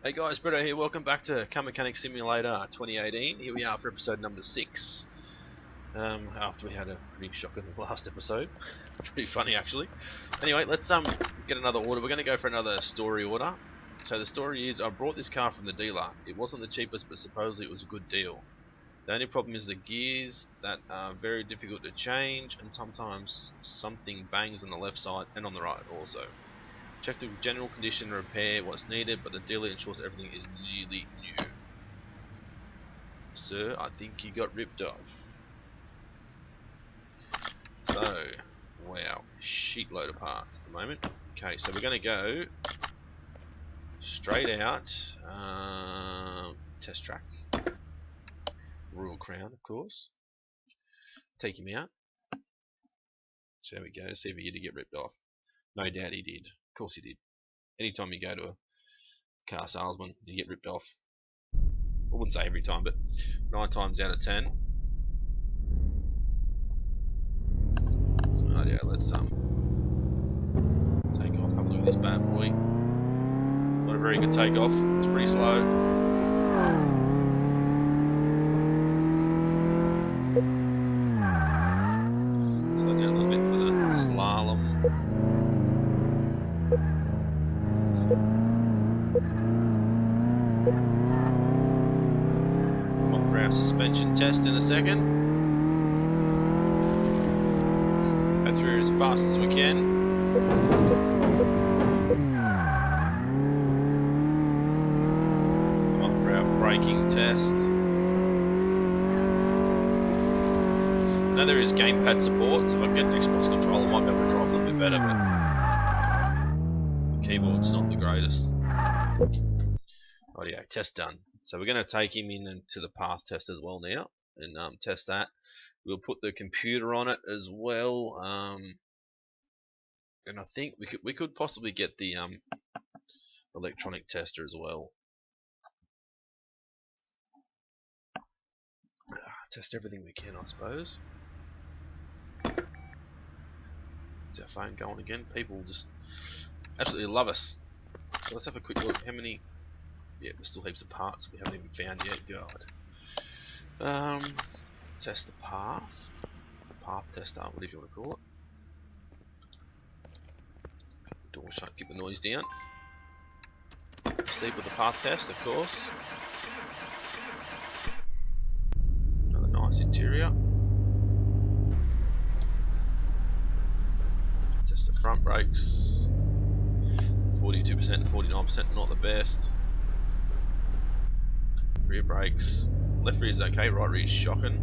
Hey guys, Brito here. Welcome back to Car Mechanic Simulator 2018. Here we are for episode number 6. After we had a pretty shocking last episode. Pretty funny actually. Anyway, let's get another order. We're going to go for another story order. So the story is, I brought this car from the dealer. It wasn't the cheapest, but supposedly it was a good deal. The only problem is the gears that are very difficult to change, and sometimes something bangs on the left side and on the right also. Check the general condition and repair what's needed, but the dealer ensures everything is nearly new. Sir, I think you got ripped off. So, wow, sheetload of parts at the moment. Okay, so we're going to go straight out, test track, Royal Crown of course, take him out. So there we go, see if he did get ripped off. No doubt he did, of course he did. Anytime you go to a car salesman, you get ripped off. I wouldn't say every time, but 9 times out of 10. Oh yeah, let's take off. Have a look at this bad boy. Not a very good takeoff. It's pretty slow. Slow down a little bit for the slalom. For our suspension test in a second. Go through it as fast as we can. Come up for our braking test. I know there is gamepad support, so if I can get an Xbox controller I might be able to drive a little bit better, but the keyboard's not the greatest. Rightio, test done. So we're going to take him into the path test as well now and test that. We'll put the computer on it as well, and I think we could possibly get the electronic tester as well. Test everything we can, I suppose. Is our phone going again? People just absolutely love us. So let's have a quick look. How many? Yeah, there's still heaps of parts we haven't even found yet. God. Test the path. Path tester, whatever you want to call it. Door shut, keep the noise down. Proceed with the path test, of course. Another nice interior. Test the front brakes. 42% and 49%, not the best. Rear brakes. Left rear is okay, right rear is shocking.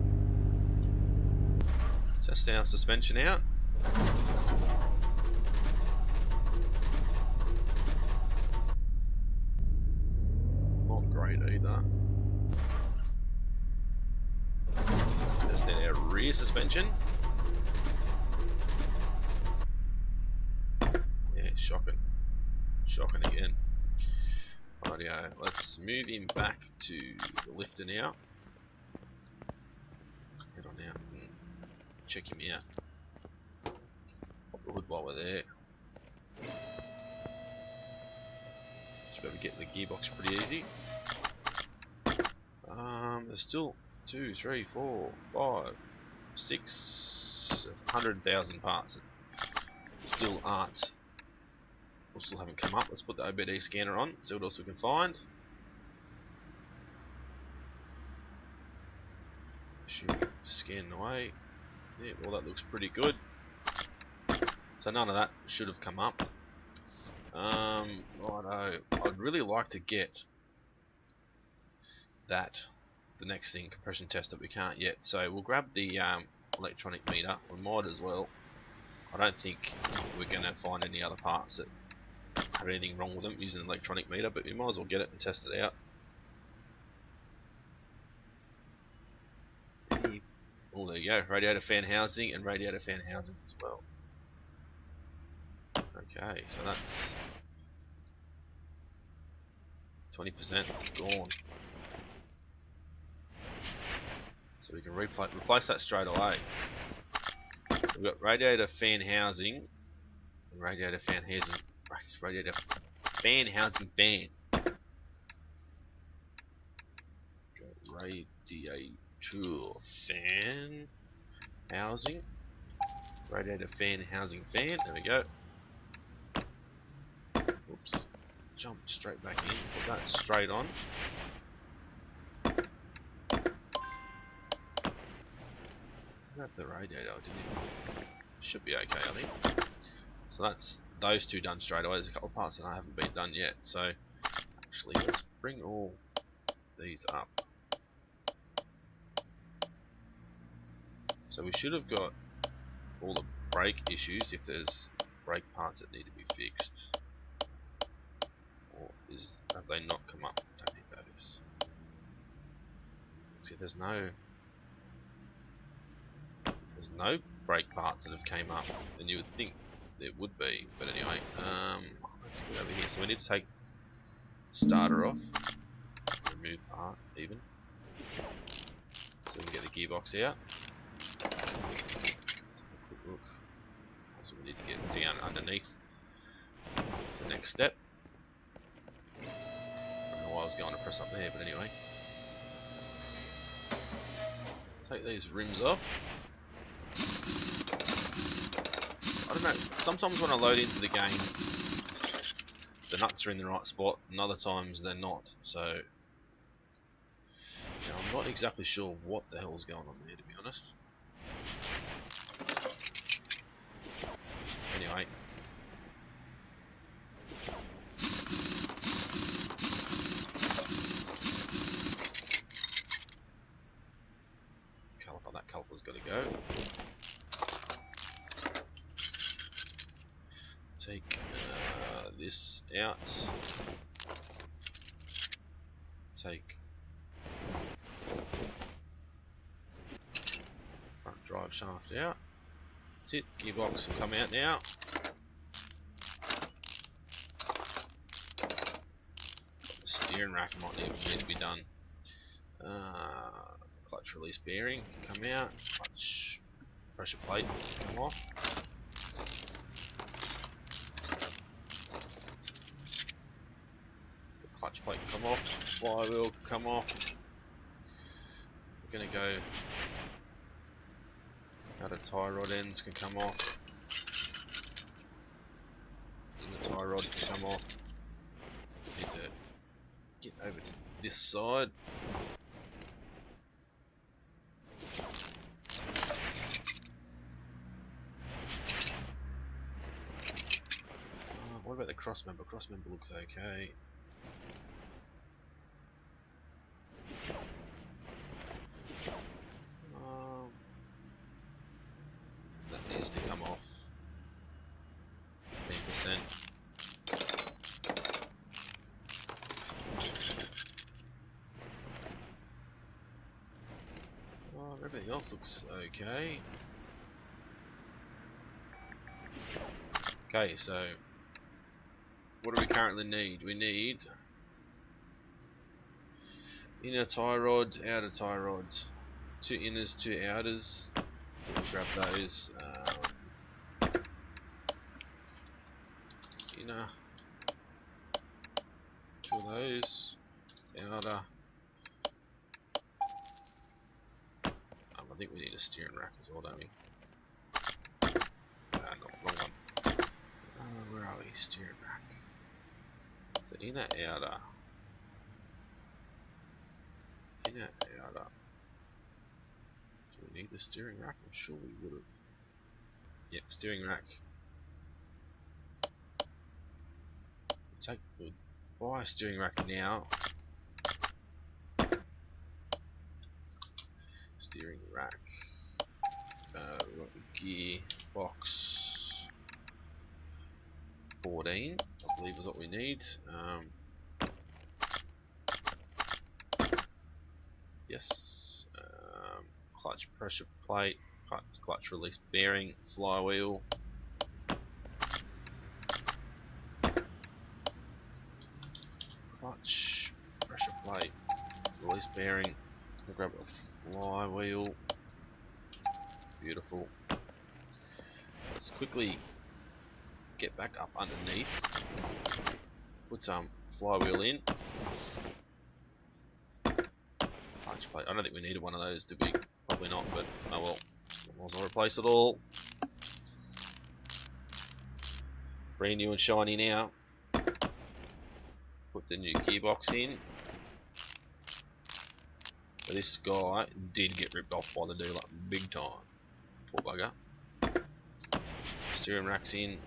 Test our suspension out. Not great either. Test out our rear suspension. Yeah, shocking. Shocking again. Rightio, let's move him back to the lifter now. Head on out and check him out. Pop the hood while we're there. Should be able to get the gearbox pretty easy. There's still 2, 3, 4, 5, 600,000 parts that still aren't. Or still haven't come up. Let's put the OBD scanner on, see what else we can find. Scanning away. Yeah, well that looks pretty good. So none of that should have come up. Righto. I'd really like to get that, the next thing, compression test, that we can't yet. So we'll grab the electronic meter. We might as well. I don't think we're going to find any other parts that have anything wrong with them using an electronic meter, but we might as well get it and test it out. Oh, there you go, radiator fan housing and radiator fan housing as well. Okay, so that's 20% gone. So we can replace that straight away. We've got radiator fan housing and radiator fan housing. Radiator fan housing fan. radiator fan housing. Radiator fan housing fan. There we go. Oops. Jump straight back in. Put that straight on. Grab the radiator. I didn't. Should be okay, I think. So that's those two done straight away. There's a couple of parts that I haven't been done yet. So actually, let's bring all these up. So we should have got all the brake issues if there's brake parts that need to be fixed. Or have they not come up? Don't need those. See, there's no brake parts that have came up, and you would think there would be, but anyway, let's get over here. So we need to take starter off, remove part even, so we can get the gearbox out. Quick look. Also, we need to get down underneath. That's the next step. I don't know why I was going to press up there, but anyway. Take these rims off. I don't know, sometimes when I load into the game, the nuts are in the right spot, and other times they're not, so you know, I'm not exactly sure what the hell's going on there, to be honest. Anyway. Caliper, that caliper's got to go. Take this out. Take front drive shaft out. That's it. Gearbox will come out now. The steering rack might need to be done. Clutch release bearing can come out. Clutch pressure plate can come off. Clutch plate can come off, flywheel can come off. We're going to go outer tie rod ends can come off. Inner tie rod can come off. Need to get over to this side. What about the cross member? Cross member looks okay. That needs to come off. 15%. Everything else looks okay. Okay, so what do we currently need? We need inner tie rod, outer tie rod, 2 inners, 2 outers. We'll grab those. Inner, 2 of those, outer. I think we need a steering rack as well, don't we? No, wrong one. Where are we? Steering rack. So inner, outer. Inner, outer. Do we need the steering rack? I'm sure we would have. Yep, steering rack. We'll buy a steering rack now. Steering rack. We've got the gear box 14, I believe is what we need. Yes. Clutch pressure plate, clutch release bearing, flywheel. Clutch pressure plate, release bearing. I'll grab a flywheel. Beautiful. Let's quickly get back up underneath. Put some flywheel in. Clutch clutch plate. I don't think we needed one of those, did we? Probably not, but oh well. Might as well replace it all. Brand new and shiny now. Put the new gearbox in. But this guy did get ripped off by the dealer big time. Poor bugger. Steering rack's in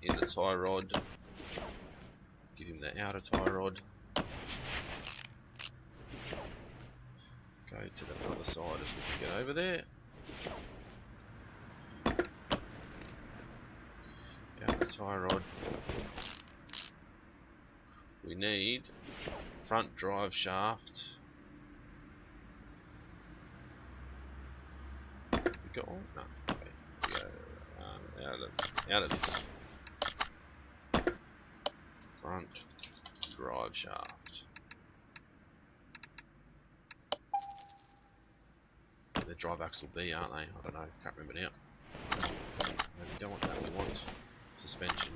the tie rod. Give him the outer tie rod. Go to the other side if we can get over there. Outer tie rod. We need front drive shaft. We got one? No. Okay. We go out of this. Front drive shaft. Where the drive axle be, aren't they? I don't know. Can't remember now. No, we don't want that. We want suspension.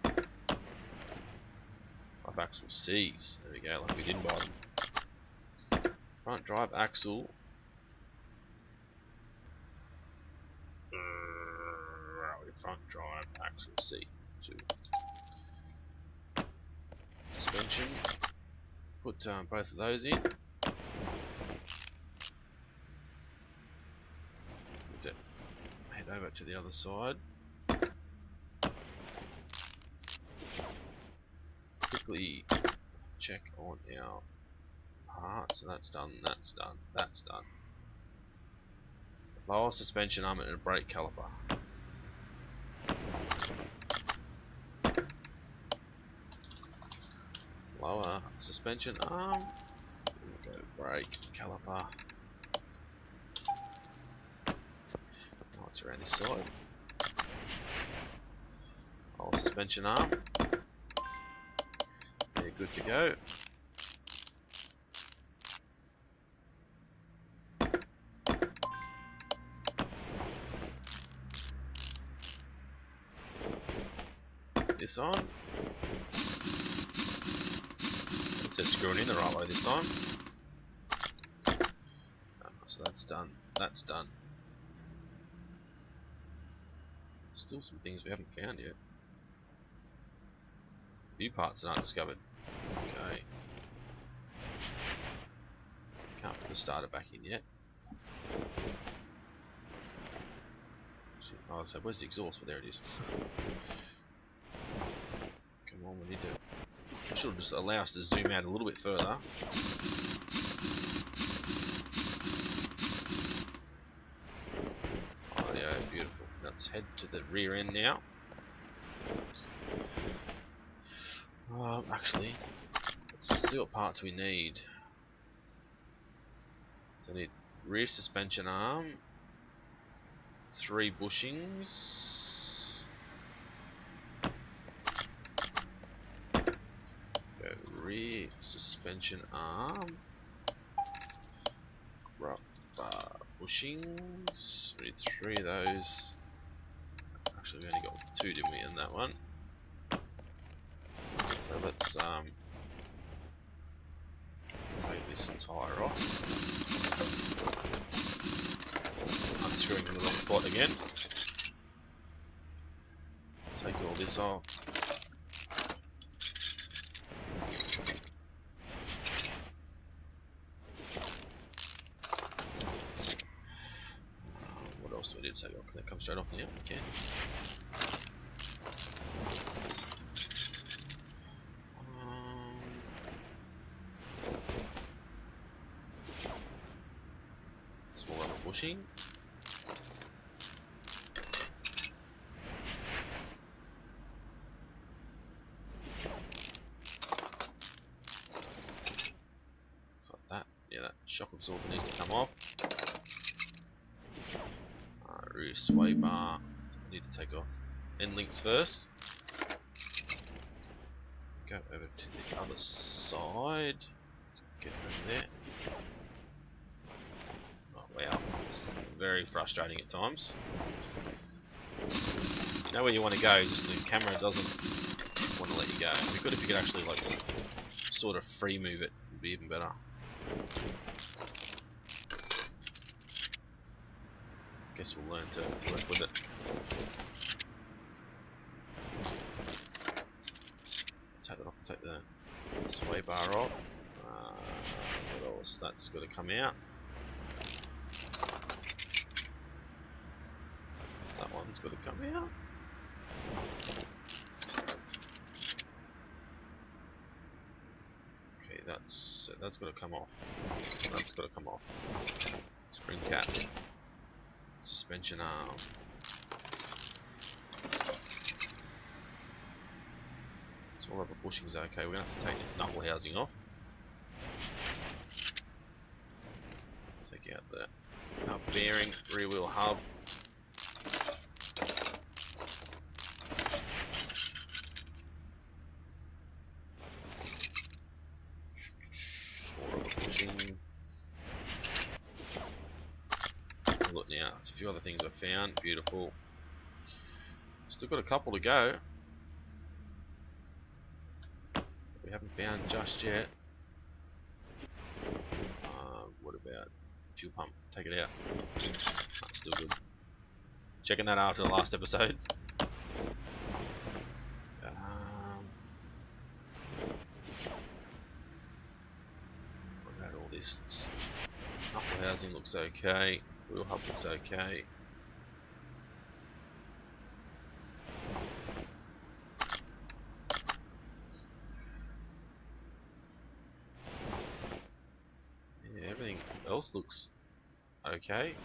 Drive axle C's. There we go. Like we didn't buy them. Front drive axle. Front drive axle C2. Suspension. Put both of those in. Head over to the other side. Quickly check on our parts. So that's done. That's done. That's done. Lower suspension arm and a brake caliper. Lower suspension arm, go brake caliper. Oh, it's around this side. Lower suspension arm. They're good to go. This on. Screwing in the right way this time. So that's done. That's done. Still some things we haven't found yet. A few parts that aren't discovered. Okay. Can't put the starter back in yet. Oh, so where's the exhaust? Well, there it is. Come on, we need to. Should just allow us to zoom out a little bit further. Oh yeah, beautiful. Let's head to the rear end now. Actually, let's see what parts we need. So I need rear suspension arm, 3 bushings. Rear suspension arm, rubber bushings. We need 3 of those. Actually, we only got 2, didn't we, in that one? So let's take this tire off. Unscrewing in the wrong spot again. Take all this off. So we did take off. Can that come straight off? Yeah, we can. Small rubber bushing. It's like that. Yeah, that shock absorber needs to come off. Rear sway bar. So we need to take off end links first. Go over to the other side. Get over there. Oh wow, this is very frustrating at times. You know where you want to go, just the camera doesn't want to let you go. It'd be good if you could actually like sort of free move it would be even better. Guess we'll learn to work with it. Take that off and take the sway bar off. What else? That's got to come out. That one's got to come out. Okay, that's got to come off. That's got to come off. Spring cap. Suspension arm. So all rubber bushing's okay. We're gonna have to take this knuckle housing off. Take out the hub bearing, rear wheel hub. All rubber bushing. Look now, there's a few other things I found. Beautiful. Still got a couple to go. We haven't found just yet. What about fuel pump? Take it out. That's still good. Checking that after the last episode. What about all this? Knuckle housing looks okay. Wheel hub looks okay. Yeah, everything else looks okay.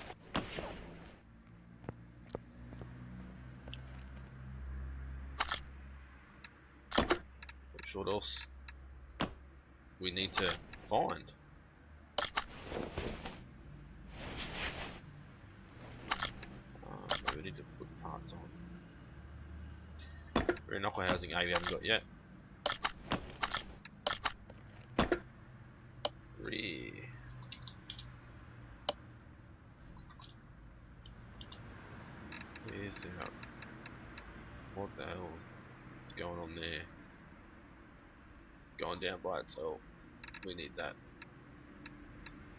Not sure what else we need to find. We need to put parts on. Rear knuckle housing A we haven't got yet. Rear. Where's the hub? What the hell's going on there? It's going down by itself. We need that.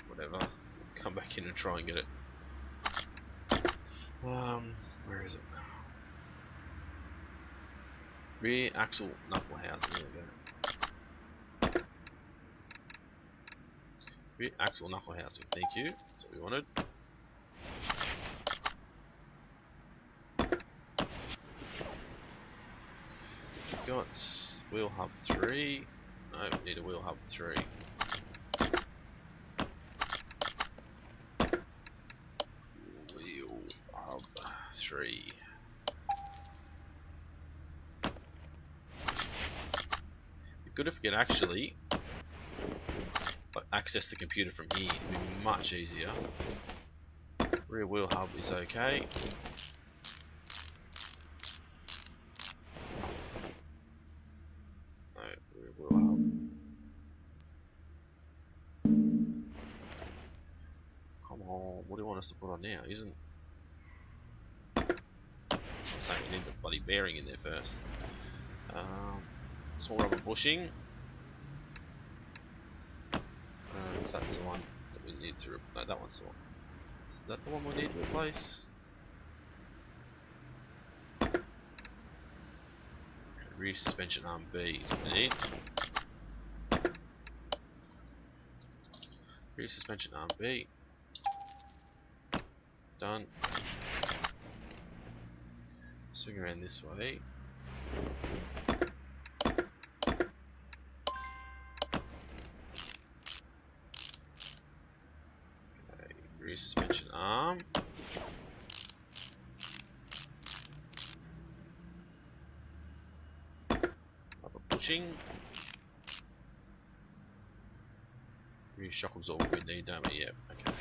Whatever. We'll come back in and try and get it. Where is it? Rear axle knuckle housing. There we go. Rear axle knuckle housing. Thank you. That's what we wanted. We've got wheel hub 3. No, we need a wheel hub 3. Wheel hub 3. Be good if we could actually access the computer from here. It'd be much easier. Rear wheel hub is okay. No, rear wheel hub. Come on, what do you want us to put on now? Isn't I'm saying we need the bloody bearing in there first. Small rubber bushing. If that's the one that we need to no, that one's the one. Is that the one we need to replace? Okay, rear suspension arm B is what we need. Rear suspension arm B. Done. Swing around this way. Okay, rear suspension arm. Rubber bushing. Rear shock absorber we need, don't we? Yep, okay.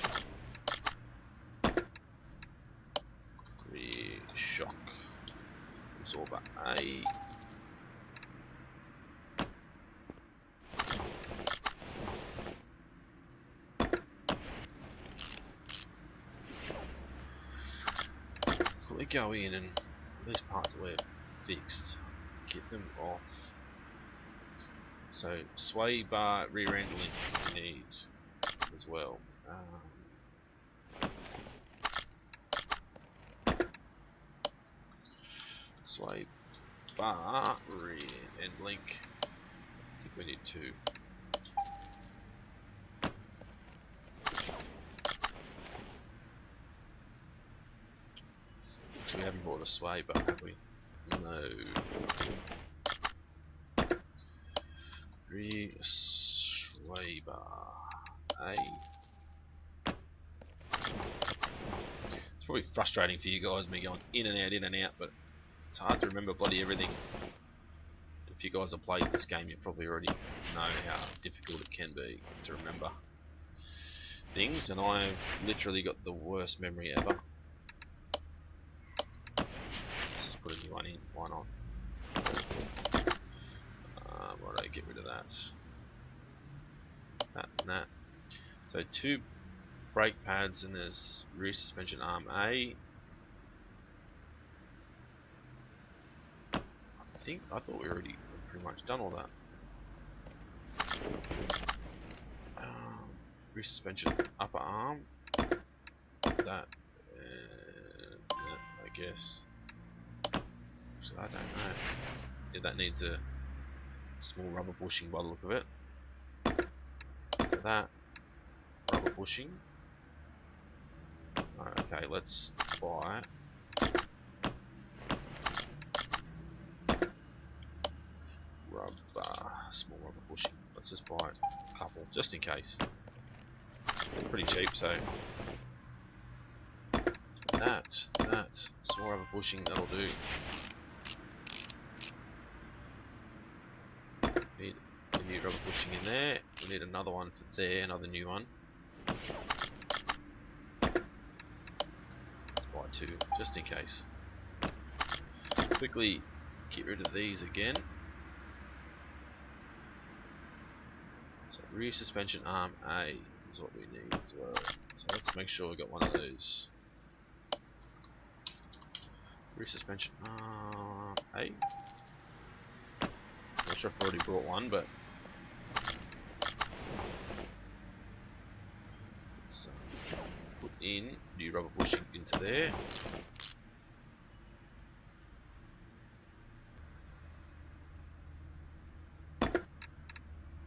Rear shock absorber A. Quickly go in and these parts that we're fixed, get them off. So sway bar rear end link we need as well. Sway bar rear end link. I think we need two. Actually, we haven't bought a sway bar, have we? No. Rear sway bar. A. It's probably frustrating for you guys, me going in and out, but it's hard to remember bloody everything. If you guys have played this game, you probably already know how difficult it can be to remember things, and I've literally got the worst memory ever. Let's just put a new one in, why not? Righto, get rid of that. That and that. So two brake pads, and there's rear suspension arm A. I thought we already pretty much done all that. Rear suspension upper arm. That and that, I guess. So I don't know. Yeah, that needs a small rubber bushing by the look of it. So that rubber bushing. Okay, let's buy small rubber bushing. Let's just buy a couple just in case. They're pretty cheap, so that small rubber bushing, that'll do. Need a new rubber bushing in there. We need another one for there, another new one. Let's buy two just in case. Quickly get rid of these again. So rear suspension arm A is what we need as well. So let's make sure we got one of those. Rear suspension arm A. Not sure if I already brought one, but let's put in new rubber bushing into there.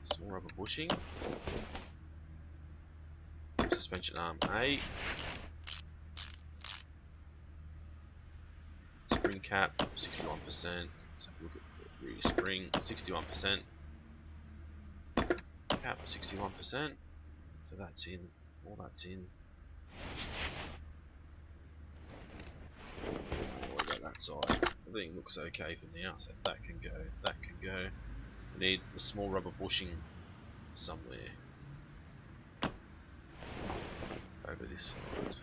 Small rubber bushing. Suspension arm A. Spring cap 61%. Let's have a look at the rear spring 61%. Cap 61%. So that's in. All that's in. What about that side? Everything looks okay for now, so that can go. That can go. We need the small rubber bushing somewhere over this side.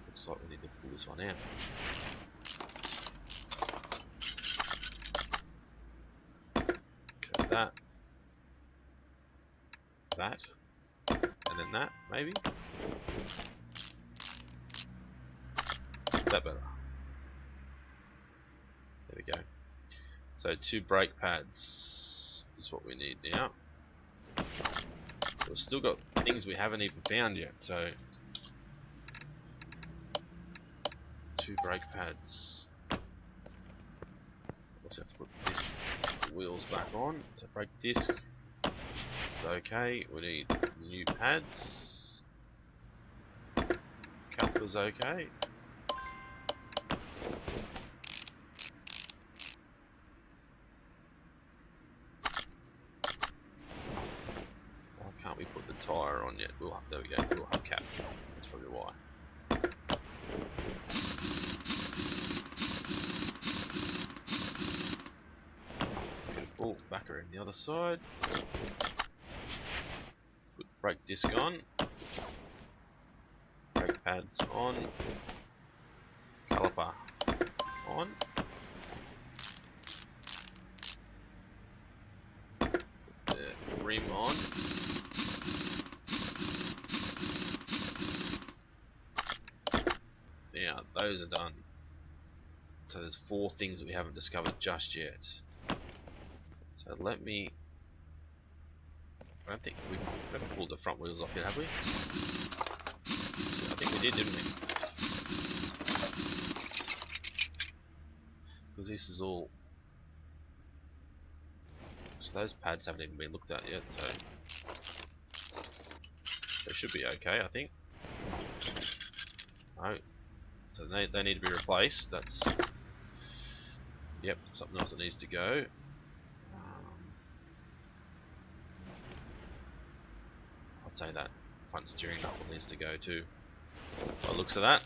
Looks like we need to pull this one out. Okay, that, and then that, maybe? Is that better? There we go. So two brake pads is what we need now. We've still got things we haven't even found yet, so two brake pads. Also have to put this wheels back on. So brake disc. It's okay. We need new pads. Calipers okay. Can't we put the tyre on yet? There we go, we'll have cap. That's probably why. Beautiful, back around the other side. Put brake disc on. Brake pads on. Caliper on. Put the rim on. Yeah, those are done. So there's 4 things that we haven't discovered just yet. So let me... I don't think we haven't pulled the front wheels off yet, have we? I think we did, didn't we? Because this is all... So those pads haven't even been looked at yet, so... They should be okay, I think. No. So they need to be replaced. That's... Yep, something else that needs to go. I'd say that front steering knuckle needs to go too. By the looks of that.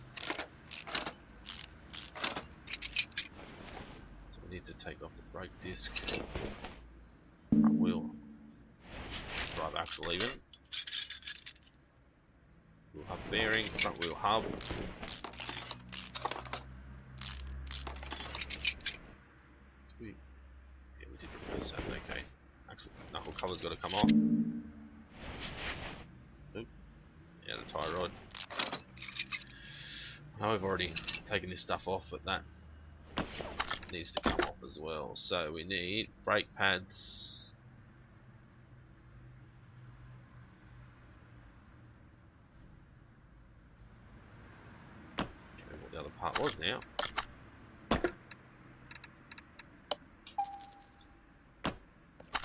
So we need to take off the brake disc. Front wheel. Drive axle even. Wheel hub bearing, front wheel hub. Yeah, we did replace that, okay. Axle knuckle cover's got to come off. Oop. Yeah, the tie rod. I know I've already taken this stuff off, but that needs to come off as well. So we need brake pads. What the other part was now.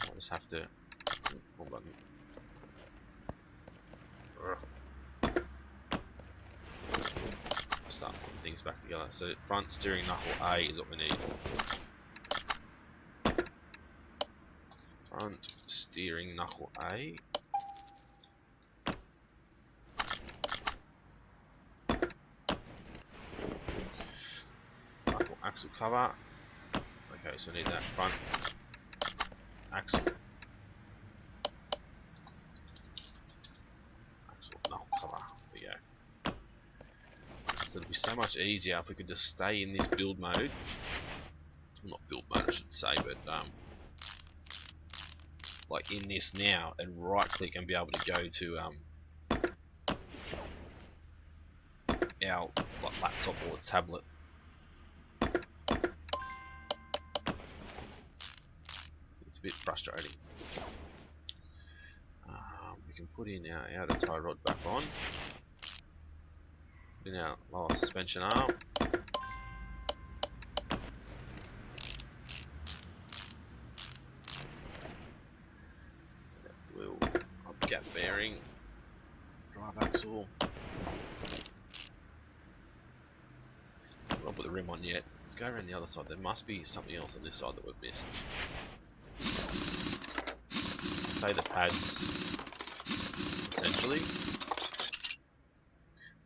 I'll just have to... Wrong button. Start putting things back together. So front steering knuckle A is what we need. Front steering knuckle A. Knuckle axle cover. Okay, so I need that front axle. Axle knuckle cover. There we go. So it'd be so much easier if we could just stay in this build mode. Well, not build mode, I should say, but like in this now, and right click and be able to go to our like laptop or tablet. It's a bit frustrating. We can put in our outer tie rod back on. Put in our lower suspension arm. Wheel up gap bearing. Drive axle. I'll put the rim on yet. Let's go around the other side. There must be something else on this side that we've missed. I'd say the pads, potentially.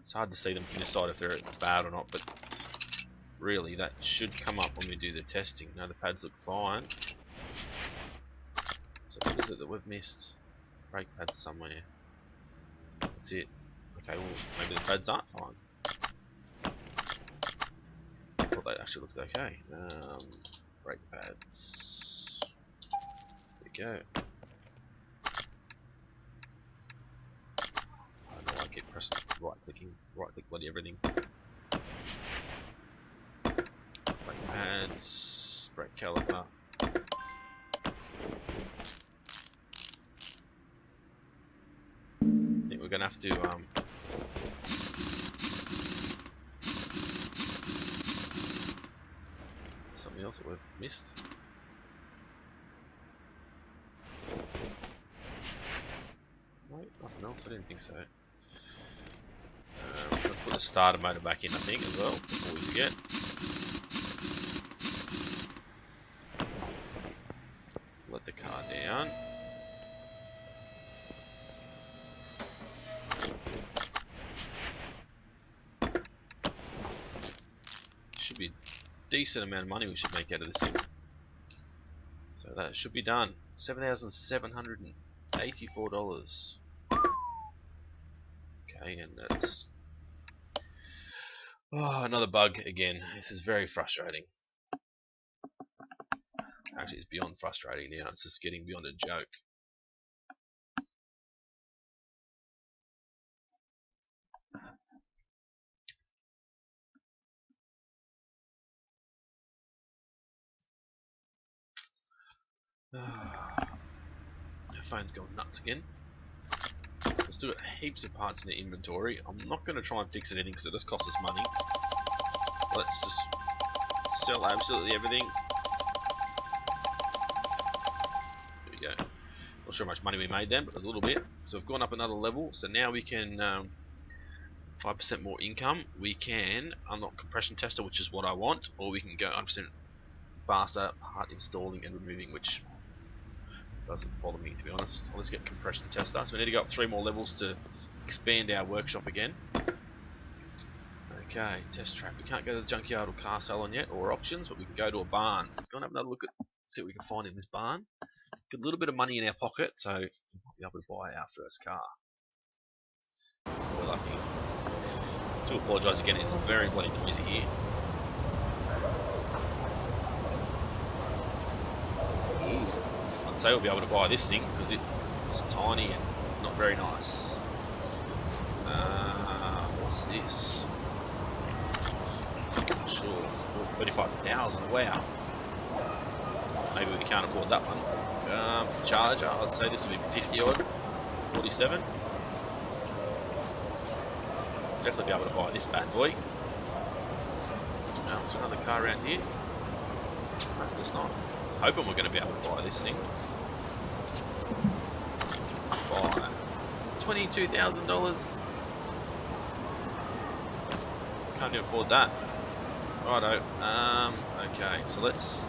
It's hard to see them from this side if they're bad or not, but really that should come up when we do the testing. No, the pads look fine. So what is it that we've missed? Brake pads somewhere. That's it. Okay, well maybe the pads aren't fine. I thought they actually looked okay. Brake pads. There we go. I don't know why I keep pressing right click bloody everything. Brake pads, brake caliper. I think we're gonna have to something else that we've missed. No, nothing else. I didn't think so. I'm gonna put the starter motor back in, I think, as well, before we forget. Let the car down. Should be a decent amount of money we should make out of this thing. So that should be done. $7,784. Okay, and that's another bug again. This is very frustrating. Actually, it's beyond frustrating now. It's just getting beyond a joke. My phone's going nuts again. I've still got heaps of parts in the inventory. I'm not going to try and fix anything because it just costs us money. Let's just sell absolutely everything. There we go. Not sure how much money we made then, but there's a little bit. So we've gone up another level. So now we can 5% more income. We can unlock compression tester, which is what I want, or we can go 100% faster part installing and removing, which doesn't bother me, to be honest. Let's get compression tester. So we need to go up 3 more levels to expand our workshop again. Okay, test track. We can't go to the junkyard or car salon yet, or auctions, but we can go to a barn. So let's go and have another look at, see what we can find in this barn. Get a little bit of money in our pocket, so we'll be able to buy our first car if we're lucky. I do apologise again, it's very bloody noisy here. Ooh. I'd say we'll be able to buy this thing because it's tiny and not very nice. What's this? Sure, 35,000. Wow. Maybe we can't afford that one. Charger, I'd say this would be 50 odd, 47. Definitely be able to buy this bad boy. There's another car around here. No, there's not. Hoping we're going to be able to buy this thing. Buy $22,000. Can't even afford that. Righto. Okay, so let's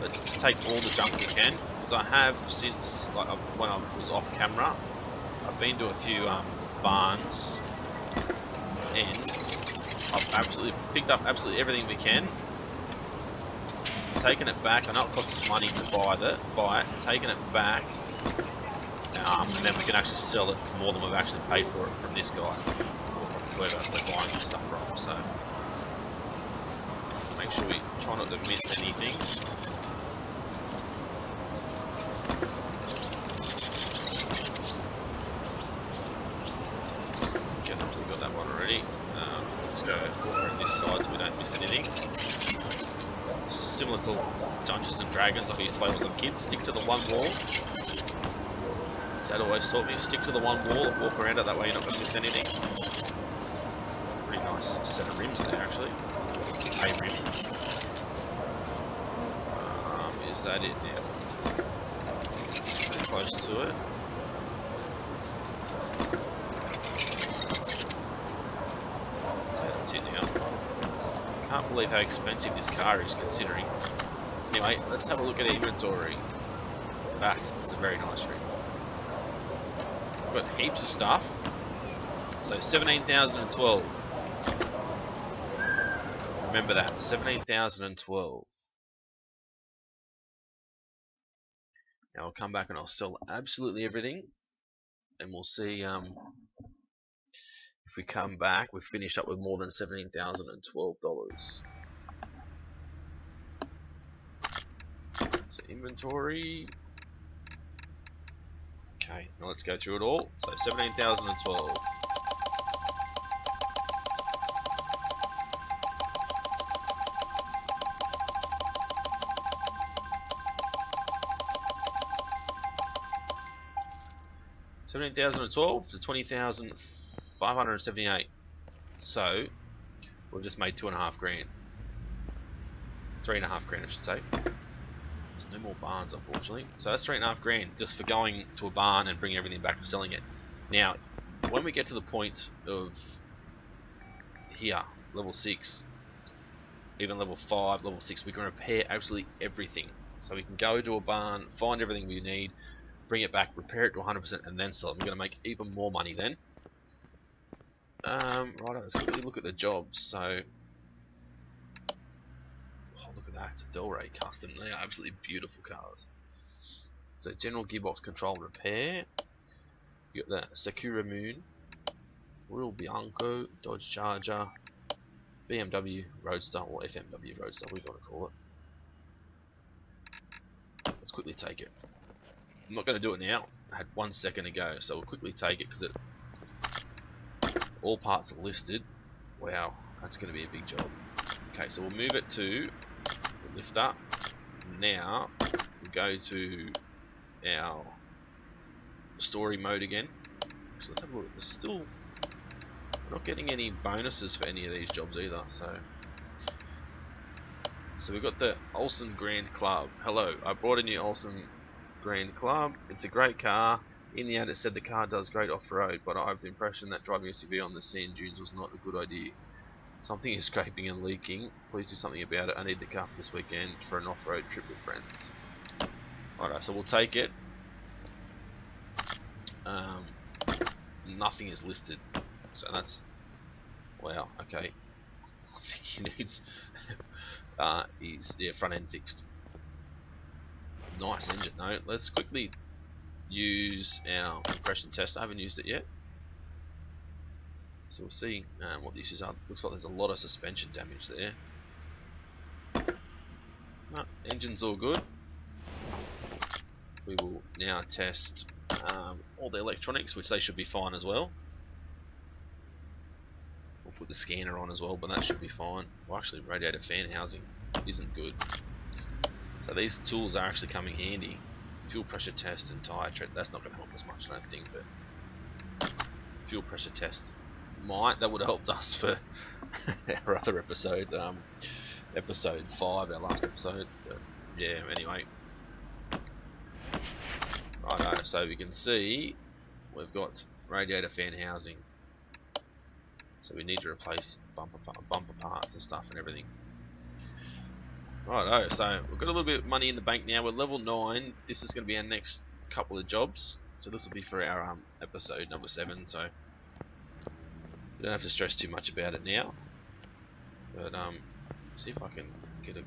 just take all the junk we can, because I have since when I was off camera, I've been to a few barns, and I've absolutely picked up absolutely everything we can, taken it back. I know it costs us money to buy it, taken it back, and then we can actually sell it for more than we've actually paid for it from this guy, or from whoever we're buying this stuff from. So make sure we try not to miss anything. Okay, we got that one already. Let's go over this side so we don't miss anything. Similar to Dungeons and Dragons, like I used to play when I was a kid, stick to the one wall. Dad always taught me, stick to the one wall and walk around it, that way you're not going to miss anything. It's a pretty nice set of rims there, actually. A rim. Is that it now? Pretty close to it. So that's it now. Can't believe how expensive this car is considering. Anyway, let's have a look at inventory. In fact, it's a very nice rim. So I've got heaps of stuff. So 17,012. Remember that, 17,012. Now I'll come back and I'll sell absolutely everything, and we'll see if we come back, we've finished up with more than $17,012. So inventory. Okay, now let's go through it all. So 17,012. $17,012 to $20,578. So we've just made 2.5 grand. 3.5 grand, I should say. There's no more barns, unfortunately. So that's 3.5 grand just for going to a barn and bringing everything back and selling it. Now, when we get to the point of here, level 6, even level 5, level 6, we can repair absolutely everything. So we can go to a barn, find everything we need, bring it back, repair it to 100%, and then sell it. We're going to make even more money then. Right, let's quickly look at the jobs. So, oh, look at that, it's a Delray custom. They are absolutely beautiful cars. So, general gearbox control and repair. You got that Sakura Moon, Royal Bianco, Dodge Charger, BMW Roadster, or FMW Roadster, what do you want to call it. Let's quickly take it. I'm not going to do it now. I had 1 second to go, so we'll quickly take it because all parts are listed. Wow, that's going to be a big job. Okay, so we'll move it to the lifter. now we go to our story mode again. So let's have a look. There's still, we're not getting any bonuses for any of these jobs either. So we've got the Olsen Grand Club. Hello, I bought a new Olsen Grand Club. It's a great car. In the ad it said the car does great off-road, but I have the impression that driving a SUV on the sand dunes was not a good idea. Something is scraping and leaking. Please do something about it. I need the car for this weekend for an off-road trip with friends. Alright, so we'll take it. Nothing is listed. So that's... Wow, okay. I think he needs... his front end fixed. Nice engine though. Let's quickly use our compression test. I haven't used it yet. So we'll see what the issues are. Looks like there's a lot of suspension damage there. No, engine's all good. We will now test all the electronics, which they should be fine as well. We'll put the scanner on as well, but that should be fine. Well, actually, radiator fan housing isn't good. So these tools are actually coming handy. Fuel pressure test and tire tread. That's not going to help us much, I don't think, but fuel pressure test might. That would have helped us for our other episode, episode 5, our last episode. But yeah, anyway. Righto, so we can see we've got radiator fan housing. So we need to replace bumper parts and stuff and everything. Righto, so we've got a little bit of money in the bank now. We're level 9. This is going to be our next couple of jobs. So this will be for our episode number 7. So we don't have to stress too much about it now. But see if I can get a...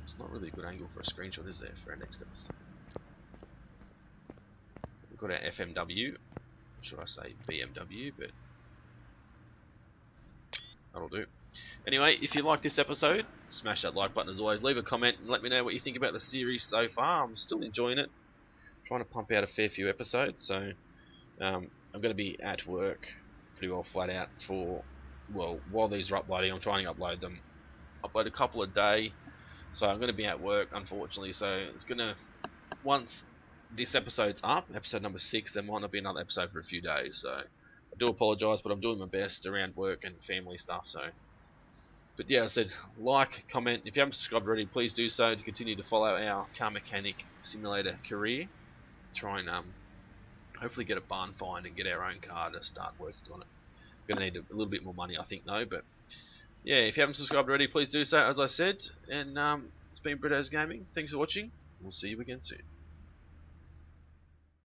It's not really a good angle for a screenshot, is there, for our next episode? We've got our FMW. Should I say BMW? But that'll do. Anyway, if you like this episode, smash that like button as always. Leave a comment and let me know what you think about the series so far. I'm still enjoying it. Trying to pump out a fair few episodes, so I'm going to be at work pretty well flat out for, well, while these are uploading, I'm trying to upload them. Upload a couple a day, so I'm going to be at work, unfortunately, so it's going to, once this episode's up, episode number 6, there might not be another episode for a few days, so I do apologise, but I'm doing my best around work and family stuff, so. But yeah, I said, like, comment. If you haven't subscribed already, please do so to continue to follow our Car Mechanic Simulator career. Try and hopefully get a barn find and get our own car to start working on it. Gonna need a little bit more money, I think, though. But yeah, if you haven't subscribed already, please do so, as I said. And it's been Brito's Gaming. Thanks for watching. We'll see you again soon.